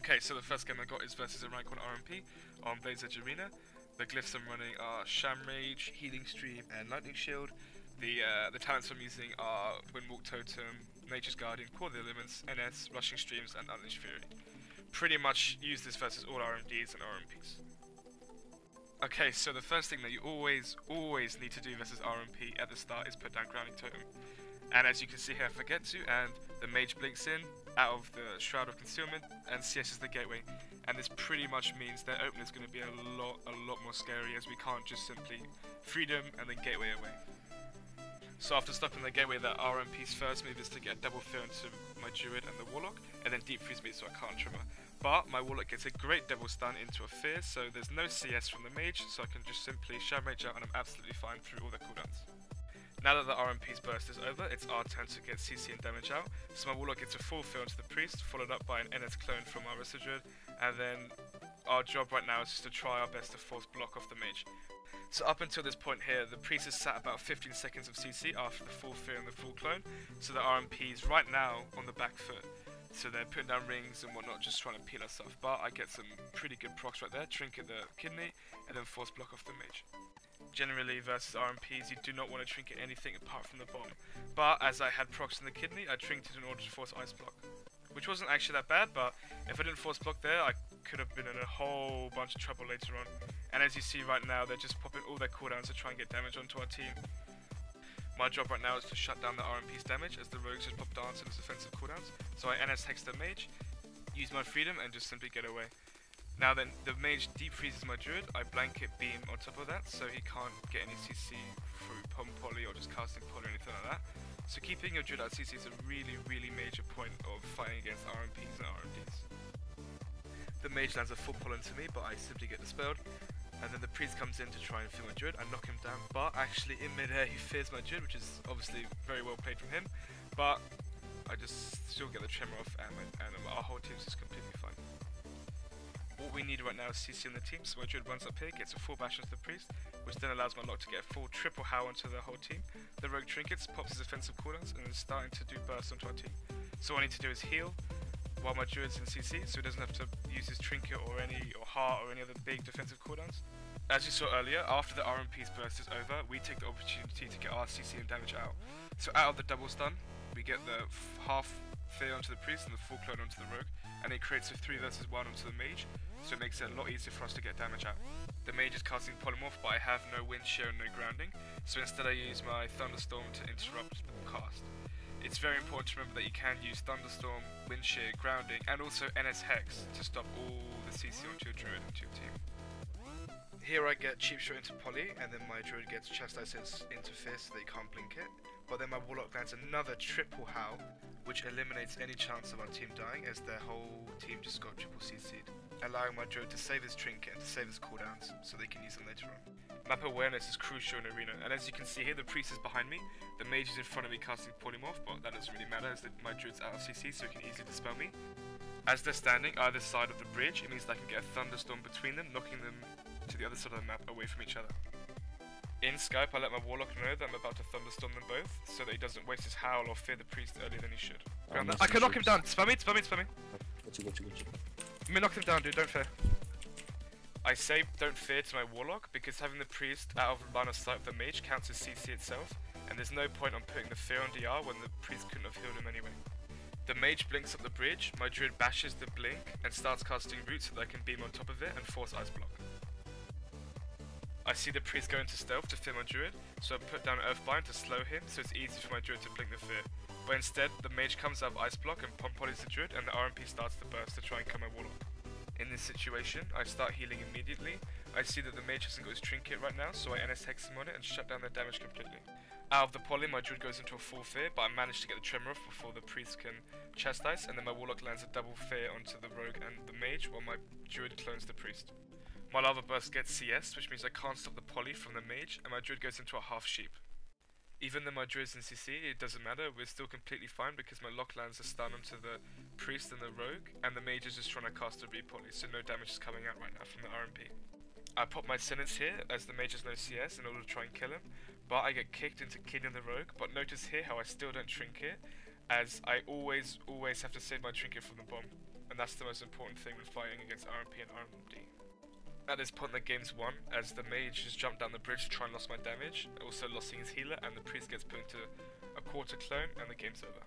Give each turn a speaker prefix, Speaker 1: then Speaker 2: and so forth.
Speaker 1: Okay, so the first game I got is versus a rank 1 RMP on Blaze Edge Arena. The glyphs I'm running are Sham Rage, Healing Stream, and Lightning Shield. The talents I'm using are Windwalk Totem, Nature's Guardian, Core of the Elements, NS, Rushing Streams, and Unleashed Fury. Pretty much use this versus all RMDs and RMPs. Okay, so the first thing that you always need to do versus RMP at the start is put down Grounding Totem. And as you can see here, I forget to, and the mage blinks in out of the Shroud of Concealment, and CS is the gateway. And this pretty much means their opening is going to be a lot more scary, as we can't just simply freedom and then gateway away. So after stopping the gateway, the RMP's first move is to get double fear into my Druid and the Warlock, and then deep freeze me so I can't tremor. But my Warlock gets a great double stun into a fear, so there's no CS from the mage, so I can just simply Sham Rage out and I'm absolutely fine through all the cooldowns. Now that the RMP's burst is over, it's our turn to get CC and damage out, so my Warlock gets a full fill into the Priest, followed up by an NS clone from our Wrestle Druid, and then our job right now is just to try our best to force block off the mage. So up until this point here, the Priest has sat about 15 seconds of CC after the full fear and the full clone, so the RMP's right now on the back foot. So they're putting down rings and whatnot, just trying to peel us off, but I get some pretty good procs right there, trinket the kidney, and then force block off the mage. Generally versus RMPs, you do not want to trinket anything apart from the bomb, but as I had procs in the kidney, I trinketed in order to force ice block, which wasn't actually that bad, but if I didn't force block there, I could have been in a whole bunch of trouble later on. And as you see right now, they're just popping all their cooldowns to try and get damage onto our team. My job right now is to shut down the RMP's damage, as the rogues just pop dance in its offensive cooldowns, so I NS hex the mage, use my freedom, and just simply get away. Now then, the mage deep freezes my druid, I blanket beam on top of that, so he can't get any CC through pom poly or just casting poly or anything like that. So keeping your druid at CC is a really major point of fighting against RMPs and RMDs. The mage lands a full pollen to me, but I simply get dispelled. And then the priest comes in to try and fill my druid. I knock him down, but actually in midair he fears my druid, which is obviously very well played from him. But I just still get the tremor off, and our whole team's just completely fine. What we need right now is CC on the team, so my druid runs up here, gets a full bash onto the priest, which then allows my lock to get a full triple howl onto the whole team. The rogue trinkets, pops his offensive cooldowns, and is starting to do bursts onto our team. So all I need to do is heal while my druid's in CC, so he doesn't have to use his trinket or heart or any other big defensive cooldowns. As you saw earlier, after the RMP's burst is over, we take the opportunity to get our CC and damage out. So out of the double stun, we get the half fear onto the priest and the full clone onto the rogue, and it creates a 3 versus 1 onto the mage, so it makes it a lot easier for us to get damage out. The mage is casting polymorph, but I have no wind shear and no grounding, so instead I use my thunderstorm to interrupt the cast. It's very important to remember that you can use Thunderstorm, Wind Shear, Grounding, and also NS Hex to stop all the CC onto your Druid and your team. Here I get Cheap Shot into Poly, and then my Druid gets Chastises into Fist so that you can't blink it. But then my Warlock lands another triple Howl, which eliminates any chance of our team dying, as their whole team just got triple CC'd, allowing my Druid to save his trinket and to save his cooldowns so they can use them later on. Map awareness is crucial in Arena, and as you can see here, the priest is behind me, the mage is in front of me casting polymorph, but that doesn't really matter as my druid's out of CC, so he can easily dispel me. As they're standing either side of the bridge, it means that I can get a thunderstorm between them, knocking them to the other side of the map away from each other. In Skype, I let my Warlock know that I'm about to thunderstorm them both, so that he doesn't waste his howl or fear the priest earlier than he should. I can knock him down! Spam me, spam me, spam me!
Speaker 2: Gotcha.
Speaker 1: Let me knock him down, dude, don't fear. I say don't fear to my Warlock because having the priest out of line of sight of the mage counts as CC itself, and there's no point on putting the fear on DR when the priest couldn't have healed him anyway. The mage blinks up the bridge, my druid bashes the blink and starts casting root so that I can beam on top of it and force ice block. I see the priest go into stealth to fear my druid, so I put down Earthbind to slow him so it's easy for my druid to blink the fear. But instead, the mage comes out of ice block and pom polys the druid, and the RMP starts to burst to try and kill my Warlock. In this situation, I start healing immediately. I see that the mage hasn't got his trinket right now, so I NS Hex him on it and shut down their damage completely. Out of the poly, my druid goes into a full fear, but I managed to get the tremor off before the priest can chastise, and then my Warlock lands a double fear onto the rogue and the mage, while my druid clones the priest. My lava burst gets CS, which means I can't stop the poly from the mage, and my druid goes into a half sheep. Even though my druid's in CC, it doesn't matter, we're still completely fine because my lock lands a stun onto the priest and the rogue, and the mage is just trying to cast a re-poly, so no damage is coming out right now from the RMP. I pop my sentence here, as the mage has no CS, in order to try and kill him, but I get kicked into killing the rogue, but notice here how I still don't trinket, as I always have to save my trinket from the bomb, and that's the most important thing when fighting against RMP and RMD. At this point the game's won, as the mage has jumped down the bridge to try and lost my damage, also losing his healer, and the priest gets put into a quarter clone, and the game's over.